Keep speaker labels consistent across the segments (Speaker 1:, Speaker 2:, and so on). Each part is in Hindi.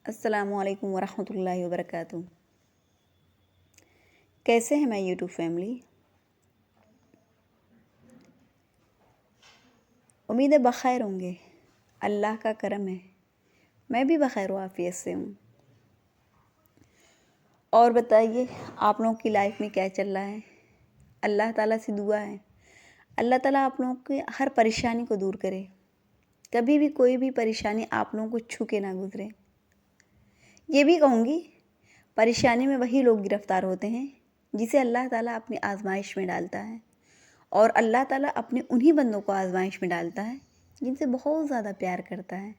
Speaker 1: अस्सलामुअलैकुम वरहमतुल्लाहि वबरकातुहू। कैसे हैं मैं यूट्यूब फैमिली? उम्मीद है बख़ैर होंगे। अल्लाह का करम है, मैं भी बख़ैर व आफ़ियत से हूँ। और बताइए, आप लोगों की लाइफ में क्या चल रहा है? अल्लाह ताला से दुआ है, अल्लाह ताला आप लोगों की हर परेशानी को दूर करे। कभी भी कोई भी परेशानी आप लोगों को छू के ना गुजरे। ये भी कहूँगी, परेशानी में वही लोग गिरफ़्तार होते हैं जिसे अल्लाह ताला अपनी आज़माइश में डालता है, और अल्लाह ताला अपने उन्हीं बंदों को आज़माइश में डालता है जिनसे बहुत ज़्यादा प्यार करता है।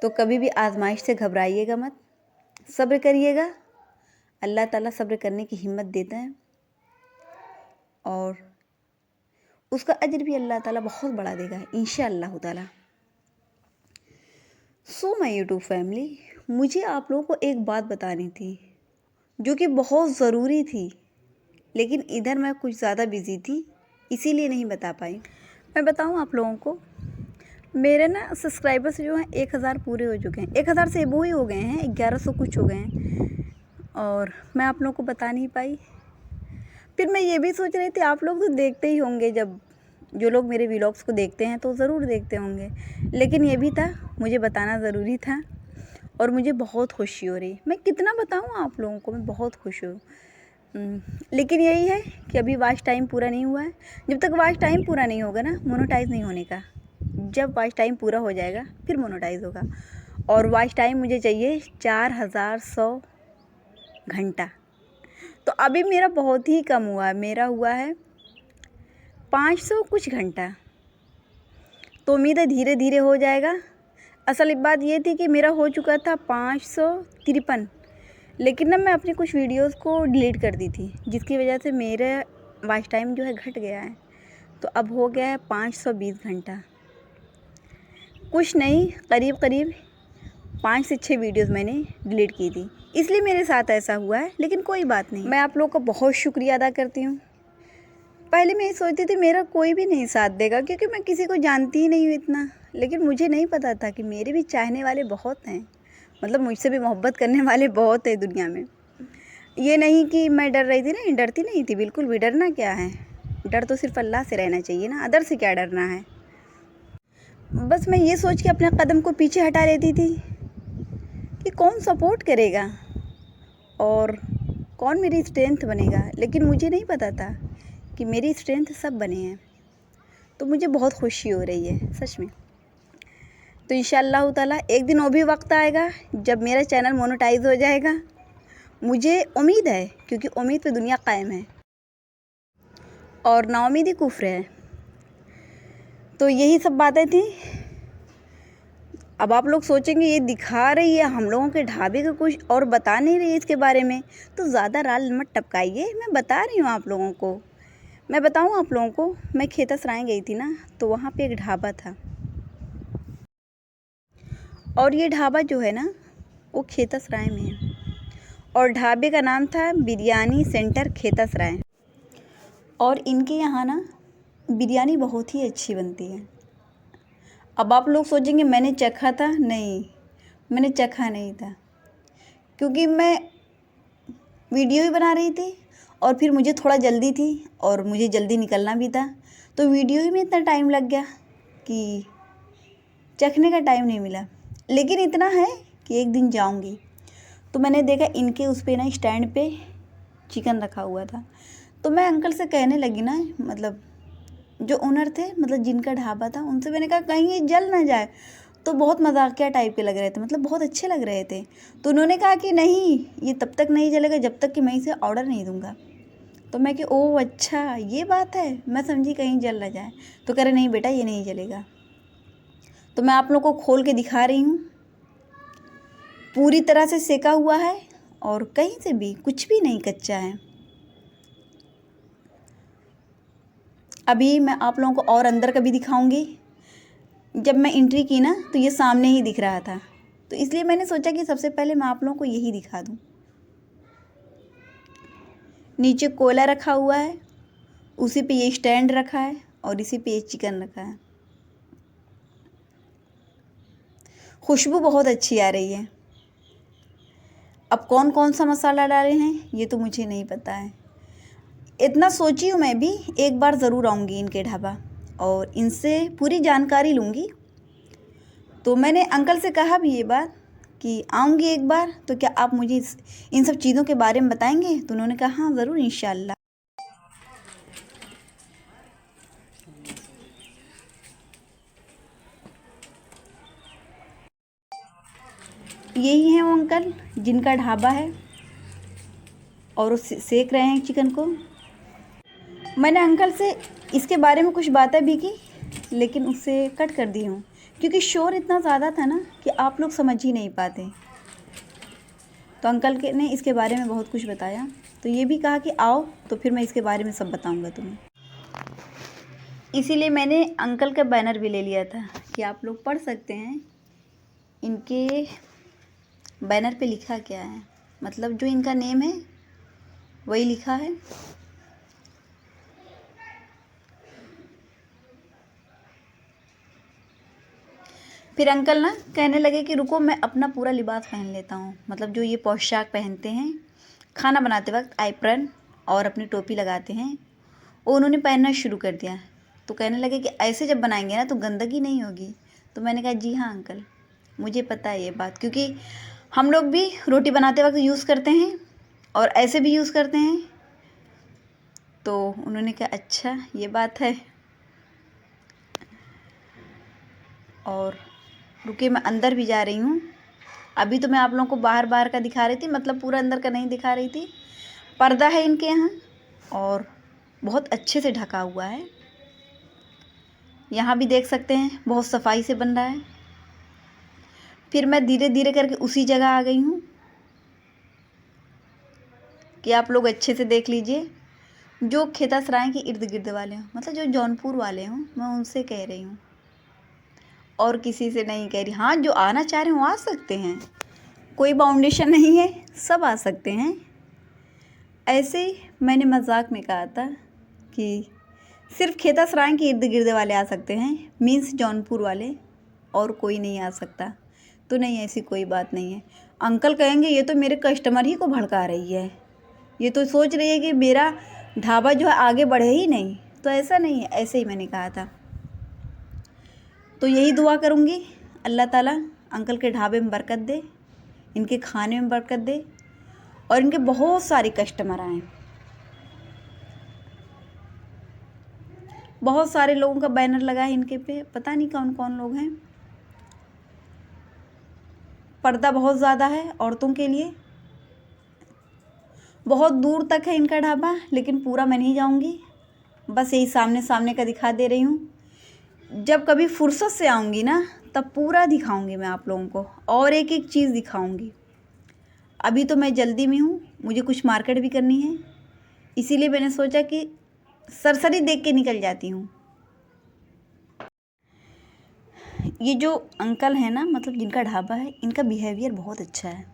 Speaker 1: तो कभी भी आज़माइश से घबराइएगा मत, सब्र करिएगा। अल्लाह ताला सब्र करने की हिम्मत देता है और उसका अजर भी अल्लाह ताला बहुत बड़ा देगा इंशाअल्लाह ताला। सो माय यूट्यूब फैमिली, मुझे आप लोगों को एक बात बतानी थी जो कि बहुत ज़रूरी थी, लेकिन इधर मैं कुछ ज़्यादा बिज़ी थी इसीलिए नहीं बता पाई। मैं बताऊं आप लोगों को, मेरे ना सब्सक्राइबर्स जो हैं 1000 पूरे हो चुके हैं। 1000 से एबो ही हो गए हैं, 1100 कुछ हो गए हैं, और मैं आप लोगों को बता नहीं पाई। फिर मैं ये भी सोच रही थी, आप लोग तो देखते ही होंगे, जब जो लोग मेरे व्लॉग्स को देखते हैं तो ज़रूर देखते होंगे, लेकिन ये भी था, मुझे बताना ज़रूरी था और मुझे बहुत खुशी हो रही। मैं कितना बताऊँ आप लोगों को, मैं बहुत खुश हूँ। लेकिन यही है कि अभी वॉच टाइम पूरा नहीं हुआ है। जब तक वॉच टाइम पूरा नहीं होगा ना, मोनेटाइज़ नहीं होने का। जब वॉच टाइम पूरा हो जाएगा फिर मोनेटाइज़ होगा। और वॉच टाइम मुझे चाहिए 4100 घंटा। तो अभी मेरा बहुत ही कम हुआ है, मेरा हुआ है 500 कुछ घंटा। तो उम्मीद है धीरे धीरे हो जाएगा। असल बात ये थी कि मेरा हो चुका था 553, लेकिन ना मैं अपनी कुछ वीडियोस को डिलीट कर दी थी, जिसकी वजह से मेरा वॉच टाइम जो है घट गया है। तो अब हो गया है 520 घंटा। कुछ नहीं, करीब करीब 5 से 6 वीडियोस मैंने डिलीट की थी, इसलिए मेरे साथ ऐसा हुआ है। लेकिन कोई बात नहीं, मैं आप लोगों का बहुत शुक्रिया अदा करती हूँ। पहले मैं ये सोचती थी मेरा कोई भी नहीं साथ देगा, क्योंकि मैं किसी को जानती ही नहीं हूँ इतना। लेकिन मुझे नहीं पता था कि मेरे भी चाहने वाले बहुत हैं, मतलब मुझसे भी मोहब्बत करने वाले बहुत है दुनिया में। ये नहीं कि मैं डर रही थी ना, डरती नहीं थी, बिल्कुल भी। डरना क्या है, डर तो सिर्फ अल्लाह से रहना चाहिए ना, अदर से क्या डरना है। बस मैं ये सोच के अपने कदम को पीछे हटा लेती थी कि कौन सपोर्ट करेगा और कौन मेरी स्ट्रेंथ बनेगा। लेकिन मुझे नहीं पता था कि मेरी स्ट्रेंथ सब बने हैं। तो मुझे बहुत खुशी हो रही है सच में। तो इंशाअल्लाह ताला एक दिन वो भी वक्त आएगा जब मेरा चैनल मोनेटाइज हो जाएगा। मुझे उम्मीद है, क्योंकि उम्मीद पे दुनिया कायम है और नाउमीदी कुफ्र है। तो यही सब बातें थी। अब आप लोग सोचेंगे ये दिखा रही है हम लोगों के ढाबे का कुछ और बता नहीं रही है इसके बारे में, तो ज़्यादा राल मत टपकाइए। मैं बता रही हूँ आप लोगों को। मैं बताऊँ आप लोगों को, मैं खेता सराय गई थी ना, तो वहाँ पे एक ढाबा था, और ये ढाबा जो है ना वो खेता सराय में है, और ढाबे का नाम था बिरयानी सेंटर खेता सराय। और इनके यहाँ ना बिरयानी बहुत ही अच्छी बनती है। अब आप लोग सोचेंगे मैंने चखा था, नहीं, मैंने चखा नहीं था, क्योंकि मैं वीडियो ही बना रही थी और फिर मुझे थोड़ा जल्दी थी और मुझे जल्दी निकलना भी था। तो वीडियो ही में इतना टाइम लग गया कि चखने का टाइम नहीं मिला। लेकिन इतना है कि एक दिन जाऊंगी। तो मैंने देखा इनके उस पे ना स्टैंड पे चिकन रखा हुआ था। तो मैं अंकल से कहने लगी ना, मतलब जो ओनर थे, मतलब जिनका ढाबा था, उनसे मैंने कहा कहीं ये जल ना जाए। तो बहुत मजाकिया टाइप के लग रहे थे, मतलब बहुत अच्छे लग रहे थे। तो उन्होंने कहा कि नहीं, ये तब तक नहीं जलेगा जब तक कि मैं इसे ऑर्डर नहीं दूंगा। तो मैं कि ओह अच्छा ये बात है, मैं समझी कहीं जल ना जाए। तो कह रहे नहीं बेटा, ये नहीं जलेगा। तो मैं आप लोगों को खोल के दिखा रही हूँ, पूरी तरह से सेका हुआ है और कहीं से भी कुछ भी नहीं कच्चा है। अभी मैं आप लोगों को और अंदर का भी दिखाऊंगी। जब मैं एंट्री की ना तो ये सामने ही दिख रहा था, तो इसलिए मैंने सोचा कि सबसे पहले मैं आप लोगों को यही दिखा दूं। नीचे कोयला रखा हुआ है, उसी पे ये स्टैंड रखा है और इसी पे ये चिकन रखा है। खुशबू बहुत अच्छी आ रही है। अब कौन कौन सा मसाला डाले हैं ये तो मुझे नहीं पता है। इतना सोची हूँ मैं भी एक बार ज़रूर आऊँगी इनके ढाबा और इनसे पूरी जानकारी लूँगी। तो मैंने अंकल से कहा भी ये बात कि आऊँगी एक बार, तो क्या आप मुझे इन सब चीज़ों के बारे में बताएंगे? तो उन्होंने कहा हाँ ज़रूर इंशाल्लाह। यही है वो अंकल जिनका ढाबा है और वो सेक रहे हैं चिकन को। मैंने अंकल से इसके बारे में कुछ बातें भी की लेकिन उससे कट कर दी हूँ क्योंकि शोर इतना ज़्यादा था ना कि आप लोग समझ ही नहीं पाते। तो अंकल के ने इसके बारे में बहुत कुछ बताया, तो ये भी कहा कि आओ तो फिर मैं इसके बारे में सब बताऊँगा तुम्हें। इसीलिए मैंने अंकल का बैनर भी ले लिया था कि आप लोग पढ़ सकते हैं इनके बैनर पे लिखा क्या है, मतलब जो इनका नेम है वही लिखा है। फिर अंकल ना कहने लगे कि रुको मैं अपना पूरा लिबास पहन लेता हूँ, मतलब जो ये पोशाक पहनते हैं खाना बनाते वक्त, एप्रन और अपनी टोपी लगाते हैं, वो उन्होंने पहनना शुरू कर दिया। तो कहने लगे कि ऐसे जब बनाएंगे ना तो गंदगी नहीं होगी। तो मैंने कहा जी हाँ अंकल, मुझे पता है ये बात, क्योंकि हम लोग भी रोटी बनाते वक्त यूज़ करते हैं और ऐसे भी यूज़ करते हैं। तो उन्होंने कहा अच्छा ये बात है। और रुके मैं अंदर भी जा रही हूँ। अभी तो मैं आप लोगों को बाहर बाहर का दिखा रही थी, मतलब पूरा अंदर का नहीं दिखा रही थी। पर्दा है इनके यहाँ और बहुत अच्छे से ढका हुआ है। यहाँ भी देख सकते हैं बहुत सफाई से बन रहा है। फिर मैं धीरे धीरे करके उसी जगह आ गई हूँ कि आप लोग अच्छे से देख लीजिए। जो खेतासराय के इर्द गिर्द वाले हों, मतलब जो जौनपुर वाले हों, मैं उनसे कह रही हूँ और किसी से नहीं कह रही। हाँ जो आना चाह रहे हैं वो आ सकते हैं, कोई बाउंडेशन नहीं है, सब आ सकते हैं। ऐसे ही मैंने मजाक में कहा था कि सिर्फ खेतासराय के इर्द गिर्द वाले आ सकते हैं, मीन्स जौनपुर वाले, और कोई नहीं आ सकता। तो नहीं, ऐसी कोई बात नहीं है। अंकल कहेंगे ये तो मेरे कस्टमर ही को भड़का रही है, ये तो सोच रही है कि मेरा ढाबा जो है आगे बढ़े ही नहीं। तो ऐसा नहीं है, ऐसे ही मैंने कहा था। तो यही दुआ करूँगी अल्लाह ताला अंकल के ढाबे में बरकत दे, इनके खाने में बरकत दे और इनके बहुत सारे कस्टमर आए। बहुत सारे लोगों का बैनर लगा है इनके पे, पता नहीं कौन कौन लोग हैं। पर्दा बहुत ज़्यादा है औरतों के लिए, बहुत दूर तक है इनका ढाबा, लेकिन पूरा मैं नहीं जाऊंगी, बस यही सामने सामने का दिखा दे रही हूँ। जब कभी फुर्सत से आऊँगी ना तब पूरा दिखाऊंगी मैं आप लोगों को और एक एक चीज़ दिखाऊंगी। अभी तो मैं जल्दी में हूँ, मुझे कुछ मार्केट भी करनी है, इसीलिए मैंने सोचा कि सरसरी देख के निकल जाती हूँ। ये जो अंकल हैं ना, मतलब जिनका ढाबा है, इनका बिहेवियर बहुत अच्छा है।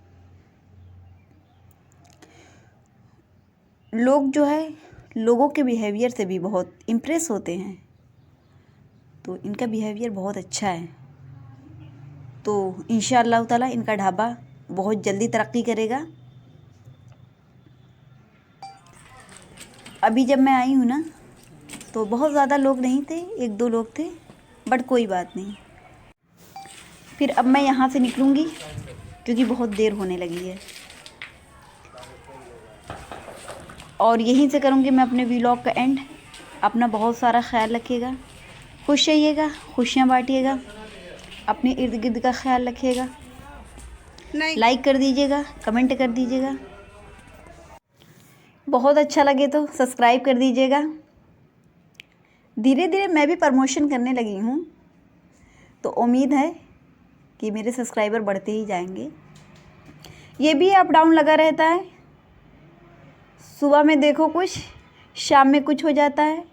Speaker 1: लोग जो है लोगों के बिहेवियर से भी बहुत इम्प्रेस होते हैं, तो इनका बिहेवियर बहुत अच्छा है। तो इंशाअल्लाह ताला इनका ढाबा बहुत जल्दी तरक्की करेगा। अभी जब मैं आई हूँ ना तो बहुत ज़्यादा लोग नहीं थे, एक दो लोग थे, बट कोई बात नहीं। फिर अब मैं यहाँ से निकलूँगी क्योंकि बहुत देर होने लगी है और यहीं से करूँगी मैं अपने व्लॉग का एंड। अपना बहुत सारा ख्याल रखिएगा, खुश रहिएगा, खुशियाँ बांटिएगा, अपने इर्द गिर्द का ख्याल रखिएगा, लाइक कर दीजिएगा, कमेंट कर दीजिएगा, बहुत अच्छा लगे तो सब्सक्राइब कर दीजिएगा। धीरे धीरे मैं भी प्रमोशन करने लगी हूँ, तो उम्मीद है कि मेरे सब्सक्राइबर बढ़ते ही जाएंगे। ये भी अप डाउन लगा रहता है, सुबह में देखो कुछ, शाम में कुछ हो जाता है।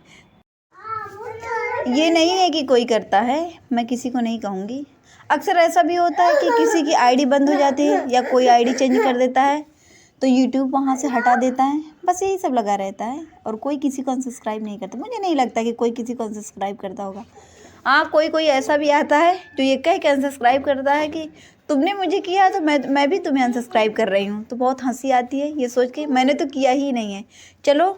Speaker 1: ये नहीं है कि कोई करता है, मैं किसी को नहीं कहूँगी। अक्सर ऐसा भी होता है कि किसी की आईडी बंद हो जाती है या कोई आईडी चेंज कर देता है तो यूट्यूब वहाँ से हटा देता है, बस यही सब लगा रहता है। और कोई किसी को अनसब्सक्राइब नहीं करता, मुझे नहीं लगता कि कोई किसी को अनसब्सक्राइब करता होगा। हाँ, कोई कोई ऐसा भी आता है जो ये कह के अनसब्सक्राइब करता है कि तुमने मुझे किया तो मैं भी तुम्हें अनसब्सक्राइब कर रही हूँ, तो बहुत हंसी आती है ये सोच के। मैंने तो किया ही नहीं है। चलो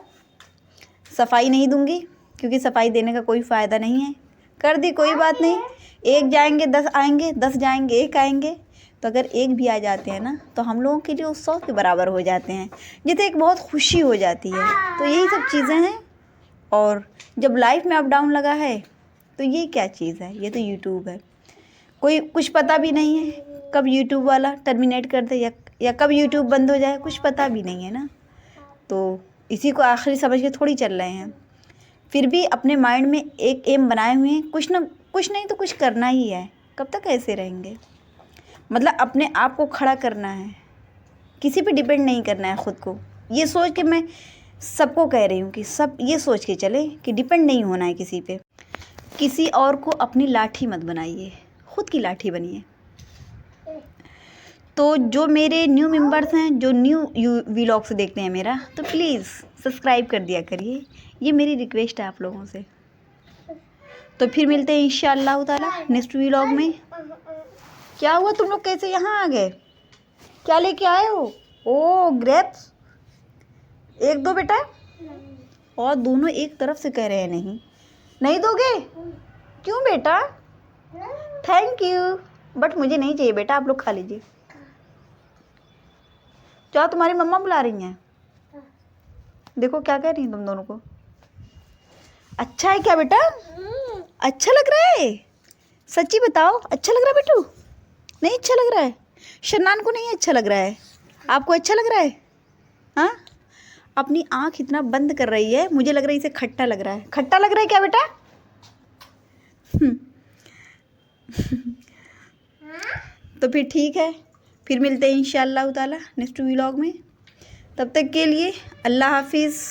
Speaker 1: सफाई नहीं दूंगी, क्योंकि सफाई देने का कोई फ़ायदा नहीं है। कर दी, कोई बात नहीं। 1 जाएंगे 10 आएंगे, 10 जाएंगे 1 आएंगे। तो अगर 1 भी आ जाते हैं ना, तो हम लोगों के लिए वो 100 के बराबर हो जाते हैं, जिससे एक बहुत खुशी हो जाती है। तो यही सब चीज़ें हैं। और जब लाइफ में अप डाउन लगा है, तो ये क्या चीज़ है? ये तो यूट्यूब है। कोई कुछ पता भी नहीं है कब यूट्यूब वाला टर्मिनेट कर दे या कब यूट्यूब बंद हो जाए, कुछ पता भी नहीं है ना। तो इसी को आखिरी समझ के थोड़ी चल रहे हैं। फिर भी अपने माइंड में एक एम बनाए हुए हैं, कुछ नहीं तो कुछ करना ही है। कब तक ऐसे रहेंगे? मतलब अपने आप को खड़ा करना है, किसी पे डिपेंड नहीं करना है खुद को। ये सोच के मैं सबको कह रही हूँ कि सब ये सोच के चले कि डिपेंड नहीं होना है किसी पे। किसी और को अपनी लाठी मत बनाइए, खुद की लाठी बनिए। तो जो मेरे न्यू मेंबर्स हैं, जो न्यू व्लॉग्स देखते हैं मेरा, तो प्लीज़ सब्सक्राइब कर दिया करिए। ये मेरी रिक्वेस्ट है आप लोगों से। तो फिर मिलते हैं इंशाअल्लाह ताला नेक्स्ट व्लॉग में। क्या हुआ, तुम लोग कैसे यहाँ आ गए? क्या लेके आए हो? ओ ग्रेप्स। 1 दो बेटा। और दोनों एक तरफ से कह रहे हैं नहीं दोगे? क्यों बेटा? थैंक यू, बट मुझे नहीं चाहिए बेटा, आप लोग खा लीजिए। क्या तुम्हारी मम्मा बुला रही हैं? देखो क्या कह रही हैं तुम दोनों को। अच्छा है क्या बेटा? अच्छा लग रहा है? सच्ची बताओ, अच्छा लग रहा है बेटू? नहीं अच्छा लग रहा है? शन्नान को नहीं अच्छा लग रहा है, आपको अच्छा लग रहा है? हाँ, अपनी आँख इतना बंद कर रही है, मुझे लग रहा है इसे खट्टा लग रहा है। खट्टा लग रहा है क्या बेटा? तो फिर ठीक है, फिर मिलते हैं इंशाअल्लाह ताला नेक्स्ट व्लॉग में। तब तक के लिए अल्लाह हाफिज़।